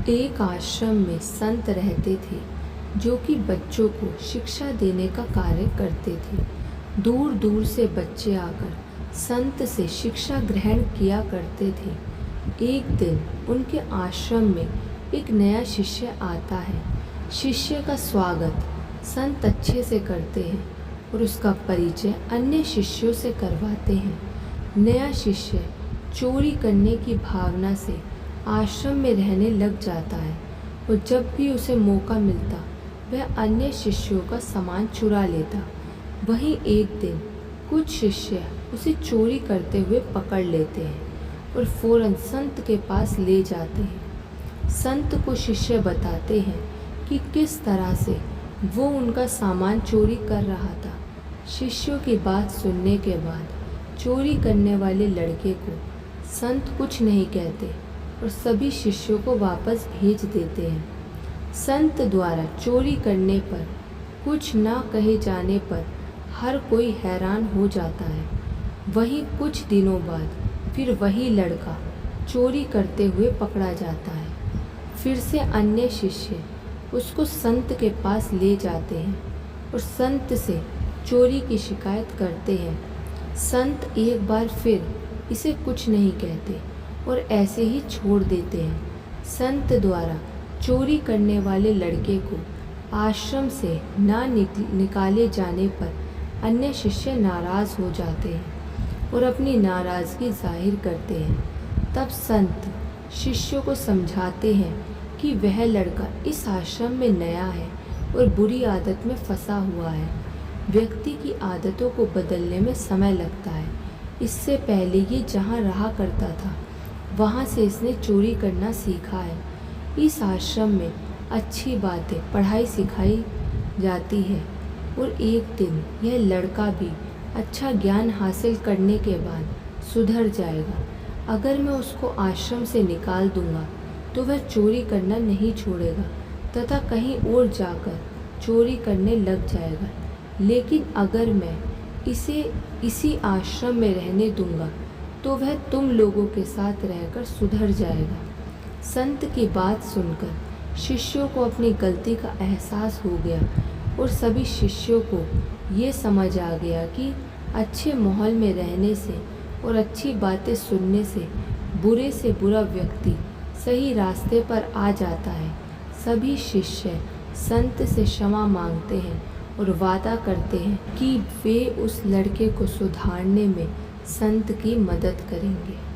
एक आश्रम में संत रहते थे जो कि बच्चों को शिक्षा देने का कार्य करते थे। दूर दूर से बच्चे आकर संत से शिक्षा ग्रहण किया करते थे। एक दिन उनके आश्रम में एक नया शिष्य आता है। शिष्य का स्वागत संत अच्छे से करते हैं और उसका परिचय अन्य शिष्यों से करवाते हैं। नया शिष्य चोरी करने की भावना से आश्रम में रहने लग जाता है और जब भी उसे मौका मिलता वह अन्य शिष्यों का सामान चुरा लेता। वहीं एक दिन कुछ शिष्य उसे चोरी करते हुए पकड़ लेते हैं और फौरन संत के पास ले जाते हैं। संत को शिष्य बताते हैं कि किस तरह से वो उनका सामान चोरी कर रहा था। शिष्यों की बात सुनने के बाद चोरी करने वाले लड़के को संत कुछ नहीं कहते और सभी शिष्यों को वापस भेज देते हैं। संत द्वारा चोरी करने पर कुछ ना कहे जाने पर हर कोई हैरान हो जाता है। वहीं कुछ दिनों बाद फिर वही लड़का चोरी करते हुए पकड़ा जाता है। फिर से अन्य शिष्य उसको संत के पास ले जाते हैं और संत से चोरी की शिकायत करते हैं। संत एक बार फिर इसे कुछ नहीं कहते और ऐसे ही छोड़ देते हैं। संत द्वारा चोरी करने वाले लड़के को आश्रम से ना निकाले जाने पर अन्य शिष्य नाराज़ हो जाते हैं और अपनी नाराज़गी जाहिर करते हैं। तब संत शिष्यों को समझाते हैं कि वह लड़का इस आश्रम में नया है और बुरी आदत में फंसा हुआ है। व्यक्ति की आदतों को बदलने में समय लगता है। इससे पहले ये जहाँ रहा करता था वहाँ से इसने चोरी करना सीखा है। इस आश्रम में अच्छी बातें पढ़ाई सिखाई जाती है और एक दिन यह लड़का भी अच्छा ज्ञान हासिल करने के बाद सुधर जाएगा। अगर मैं उसको आश्रम से निकाल दूंगा तो वह चोरी करना नहीं छोड़ेगा तथा कहीं और जाकर चोरी करने लग जाएगा। लेकिन अगर मैं इसे इसी आश्रम में रहने दूंगा तो वह तुम लोगों के साथ रहकर सुधर जाएगा। संत की बात सुनकर शिष्यों को अपनी गलती का एहसास हो गया और सभी शिष्यों को ये समझ आ गया कि अच्छे माहौल में रहने से और अच्छी बातें सुनने से बुरा व्यक्ति सही रास्ते पर आ जाता है। सभी शिष्य संत से क्षमा मांगते हैं और वादा करते हैं कि वे उस लड़के को सुधारने में संत की मदद करेंगे।